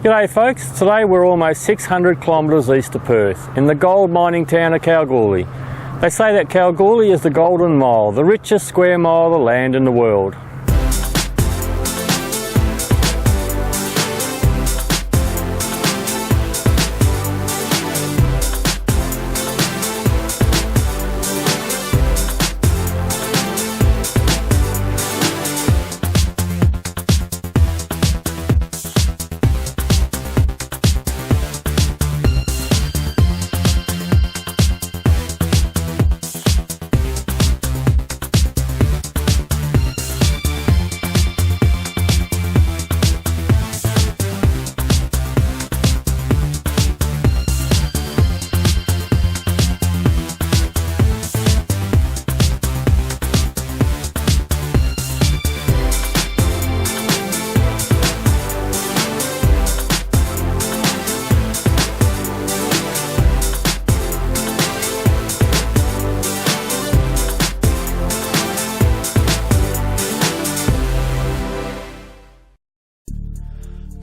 G'day folks, today we're almost 600 kilometres east of Perth, in the gold mining town of Kalgoorlie. They say that Kalgoorlie is the Golden Mile, the richest square mile of land in the world.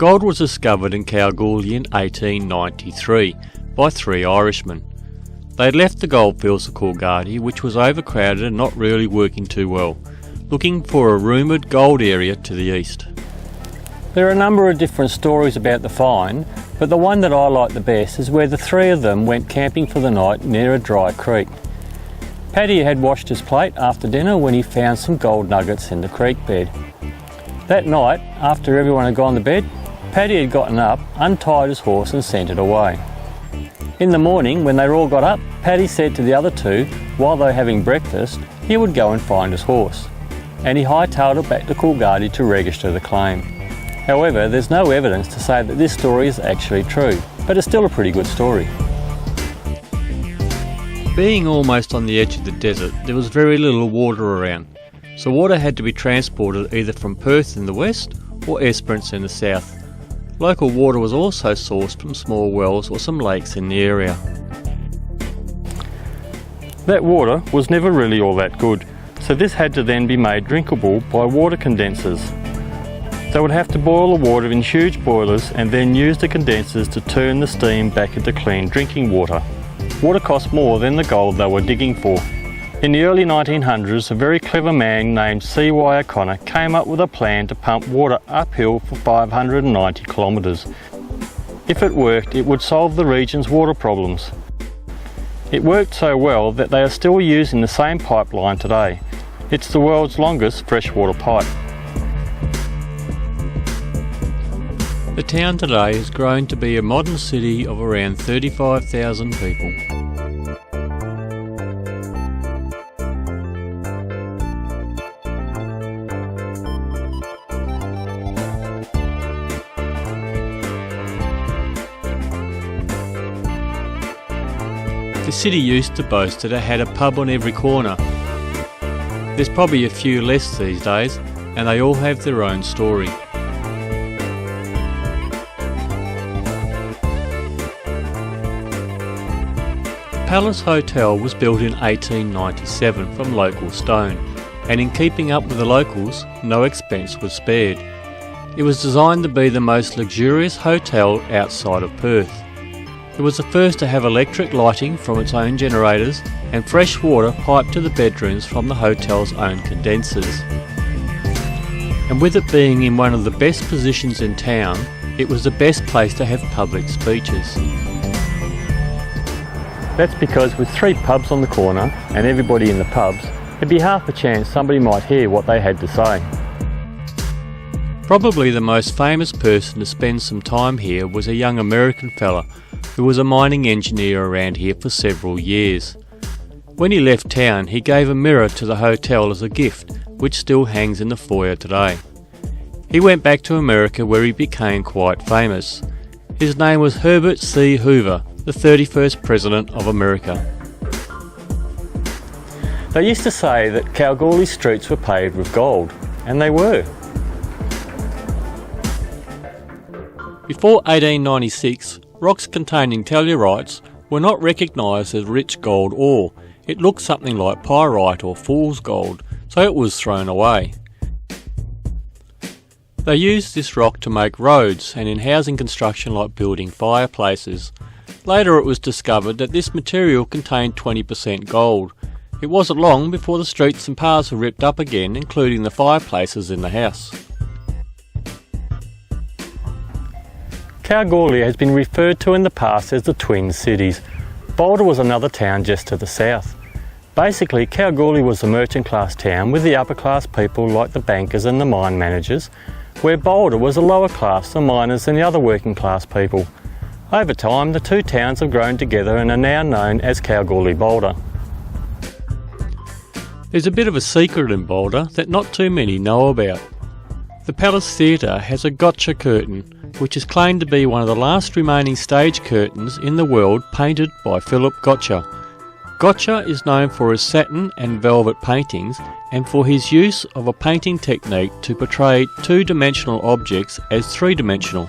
Gold was discovered in Kalgoorlie in 1893 by three Irishmen. They had left the goldfields of Kalgoorlie, which was overcrowded and not really working too well, looking for a rumoured gold area to the east. There are a number of different stories about the find, but the one that I like the best is where the three of them went camping for the night near a dry creek. Paddy had washed his plate after dinner when he found some gold nuggets in the creek bed. That night, after everyone had gone to bed, Paddy had gotten up, untied his horse and sent it away. In the morning, when they all got up, Paddy said to the other two, while they were having breakfast, he would go and find his horse. And he hightailed it back to Kalgoorlie to register the claim. However, there's no evidence to say that this story is actually true, but it's still a pretty good story. Being almost on the edge of the desert, there was very little water around, so water had to be transported either from Perth in the west or Esperance in the south. Local water was also sourced from small wells or some lakes in the area. That water was never really all that good, so this had to then be made drinkable by water condensers. They would have to boil the water in huge boilers and then use the condensers to turn the steam back into clean drinking water. Water cost more than the gold they were digging for. In the early 1900s, a very clever man named C.Y. O'Connor came up with a plan to pump water uphill for 590 kilometres. If it worked, it would solve the region's water problems. It worked so well that they are still using the same pipeline today. It's the world's longest freshwater pipe. The town today has grown to be a modern city of around 35,000 people. The city used to boast that it had a pub on every corner. There's probably a few less these days, and they all have their own story. Palace Hotel was built in 1897 from local stone, and in keeping up with the locals, no expense was spared. It was designed to be the most luxurious hotel outside of Perth. It was the first to have electric lighting from its own generators and fresh water piped to the bedrooms from the hotel's own condensers. And with it being in one of the best positions in town, it was the best place to have public speeches. That's because with three pubs on the corner and everybody in the pubs, there'd be half a chance somebody might hear what they had to say. Probably the most famous person to spend some time here was a young American fella who was a mining engineer around here for several years. When he left town, he gave a mirror to the hotel as a gift, which still hangs in the foyer today. He went back to America where he became quite famous. His name was Herbert C. Hoover, the 31st President of America. They used to say that Kalgoorlie streets were paved with gold, and they were. Before 1896, rocks containing tellurites were not recognised as rich gold ore. It looked something like pyrite or fool's gold, so it was thrown away. They used this rock to make roads and in housing construction like building fireplaces. Later it was discovered that this material contained 20% gold. It wasn't long before the streets and paths were ripped up again, including the fireplaces in the house. Kalgoorlie has been referred to in the past as the Twin Cities. Boulder was another town just to the south. Basically, Kalgoorlie was the merchant class town with the upper class people like the bankers and the mine managers, where Boulder was the lower class, the miners and the other working class people. Over time, the two towns have grown together and are now known as Kalgoorlie-Boulder. There's a bit of a secret in Boulder that not too many know about. The Palace Theatre has a gotcha curtain, which is claimed to be one of the last remaining stage curtains in the world painted by Philip Gotcha. Gotcha is known for his satin and velvet paintings and for his use of a painting technique to portray two-dimensional objects as three-dimensional.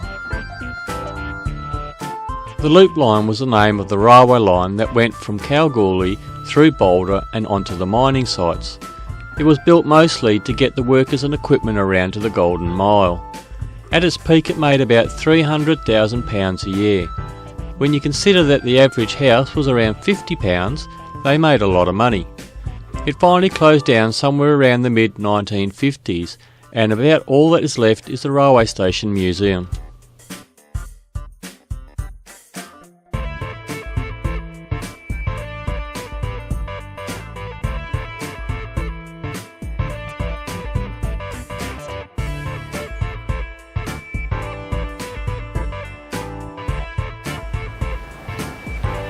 The Loop Line was the name of the railway line that went from Kalgoorlie through Boulder and onto the mining sites. It was built mostly to get the workers and equipment around to the Golden Mile. At its peak it made about £300,000 a year. When you consider that the average house was around £50, they made a lot of money. It finally closed down somewhere around the mid-1950s, and about all that is left is the railway station museum.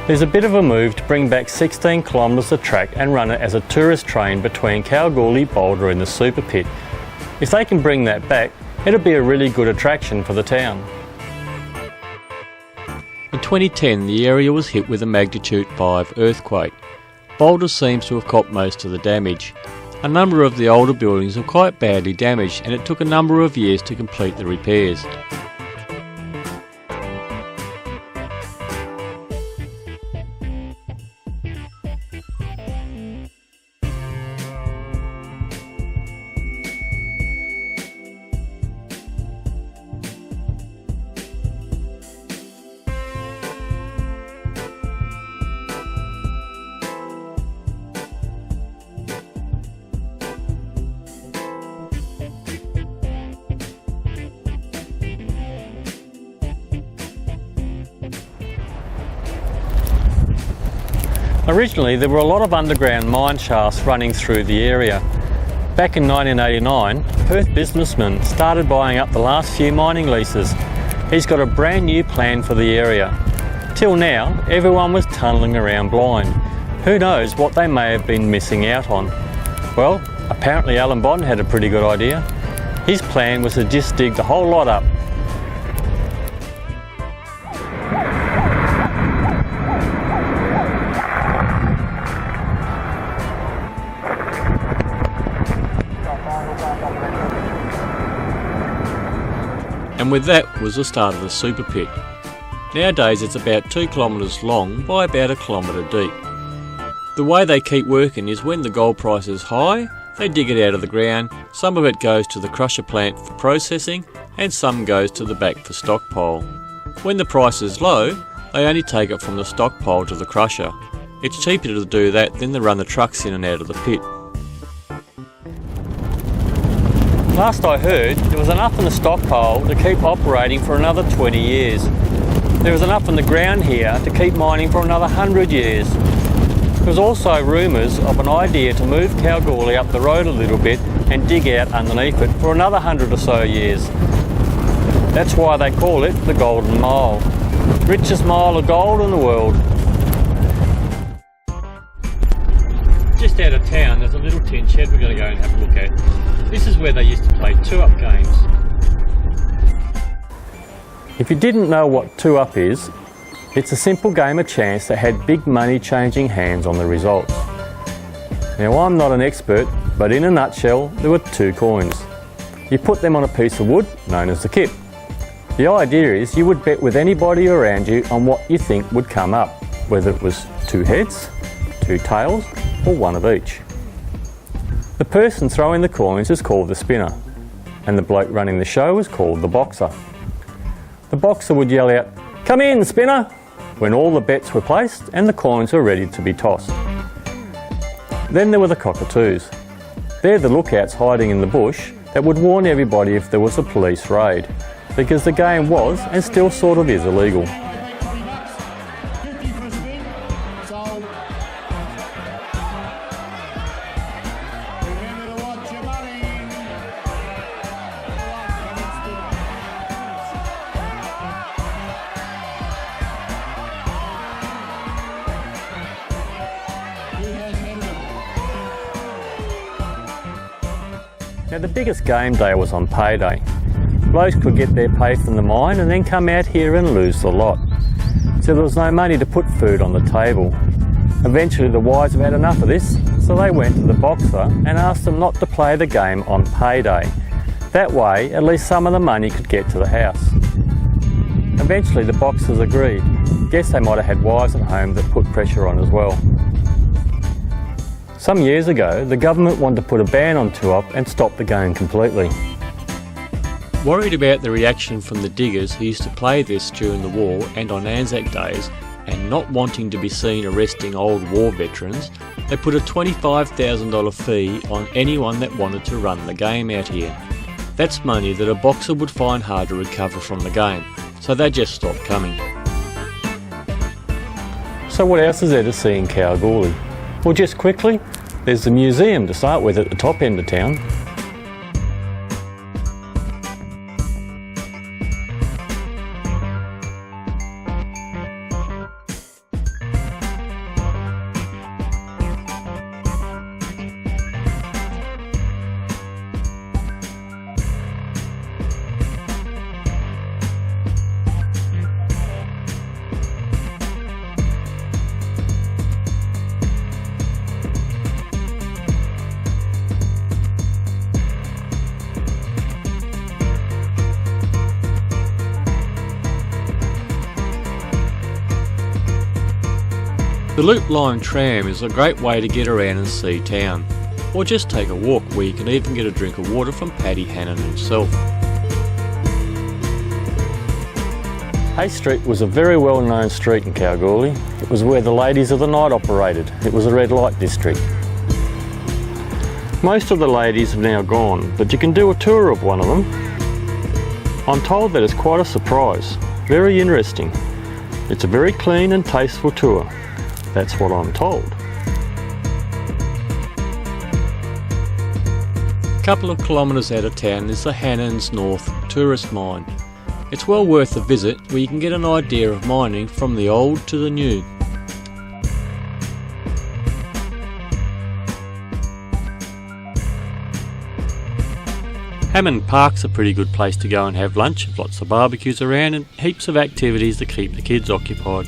There's a bit of a move to bring back 16 kilometres of track and run it as a tourist train between Kalgoorlie, Boulder and the Super Pit. If they can bring that back, it'll be a really good attraction for the town. In 2010 the area was hit with a magnitude 5 earthquake. Boulder seems to have copped most of the damage. A number of the older buildings were quite badly damaged and it took a number of years to complete the repairs. Originally, there were a lot of underground mine shafts running through the area. Back in 1989, Perth businessman started buying up the last few mining leases. He's got a brand new plan for the area. Till now, everyone was tunnelling around blind. Who knows what they may have been missing out on? Well, apparently Alan Bond had a pretty good idea. His plan was to just dig the whole lot up. And with that was the start of the Super Pit. Nowadays it's about 2 kilometres long by about 1 kilometre deep. The way they keep working is when the gold price is high, they dig it out of the ground, some of it goes to the crusher plant for processing and some goes to the back for stockpile. When the price is low, they only take it from the stockpile to the crusher. It's cheaper to do that than to run the trucks in and out of the pit. Last I heard, there was enough in the stockpile to keep operating for another 20 years. There was enough in the ground here to keep mining for another 100 years. There was also rumours of an idea to move Kalgoorlie up the road a little bit and dig out underneath it for another 100 or so years. That's why they call it the Golden Mile. Richest mile of gold in the world. Just out of town there's a little tin shed we're going to go and have a look at. This is where they used to play two-up games. If you didn't know what two-up is, it's a simple game of chance that had big money changing hands on the results. Now I'm not an expert, but in a nutshell there were two coins. You put them on a piece of wood known as the kip. The idea is you would bet with anybody around you on what you think would come up, whether it was two heads, two tails or one of each. The person throwing the coins is called the spinner. and the bloke running the show was called the boxer. The boxer would yell out, "Come in, spinner," when all the bets were placed and the coins were ready to be tossed. Then there were the cockatoos. They're the lookouts hiding in the bush that would warn everybody if there was a police raid, because the game was and still sort of is illegal. Now the biggest game day was on payday. Blokes could get their pay from the mine and then come out here and lose the lot. So there was no money to put food on the table. Eventually the wise have had enough of this, so they went to the boxer and asked them not to play the game on payday. That way, at least some of the money could get to the house. Eventually the boxers agreed. Guess they might have had wives at home that put pressure on as well. Some years ago, the government wanted to put a ban on two-up and stop the game completely. Worried about the reaction from the diggers who used to play this during the war and on Anzac days, and not wanting to be seen arresting old war veterans, they put a $25,000 fee on anyone that wanted to run the game out here. That's money that a boxer would find hard to recover from the game, so they just stopped coming. So what else is there to see in Kalgoorlie? Well, just quickly, there's the museum to start with at the top end of town. The Loop Line tram is a great way to get around and see town, or just take a walk where you can even get a drink of water from Paddy Hannon himself. Hay Street was a very well-known street in Kalgoorlie. It was where the ladies of the night operated. It was a red light district. Most of the ladies have now gone, but you can do a tour of one of them. I'm told that it's quite a surprise. Very interesting. It's a very clean and tasteful tour. That's what I'm told. A couple of kilometres out of town is the Hannons North tourist mine. It's well worth a visit where you can get an idea of mining from the old to the new. Hammond Park's a pretty good place to go and have lunch, with lots of barbecues around and heaps of activities to keep the kids occupied.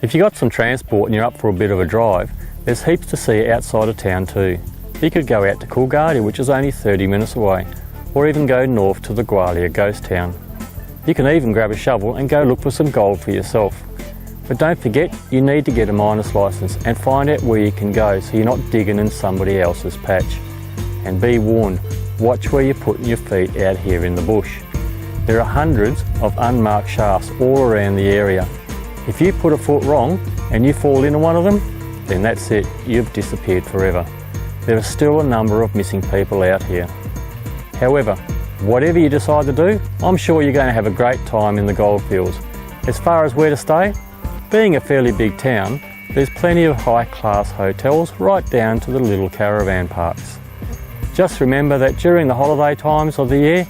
If you got some transport and you're up for a bit of a drive, there's heaps to see outside of town too. You could go out to Kalgoorlie, which is only 30 minutes away, or even go north to the Gwalia ghost town. You can even grab a shovel and go look for some gold for yourself. But don't forget, you need to get a miner's licence and find out where you can go so you're not digging in somebody else's patch. And be warned, watch where you're putting your feet out here in the bush. There are hundreds of unmarked shafts all around the area. If you put a foot wrong and you fall into one of them, then that's it, you've disappeared forever. There are still a number of missing people out here. However, whatever you decide to do, I'm sure you're going to have a great time in the goldfields. As far as where to stay, being a fairly big town, There's plenty of high-class hotels right down to the little caravan parks. Just remember that during the holiday times of the year,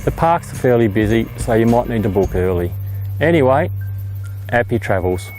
the parks are fairly busy, so you might need to book early. Anyway, happy travels.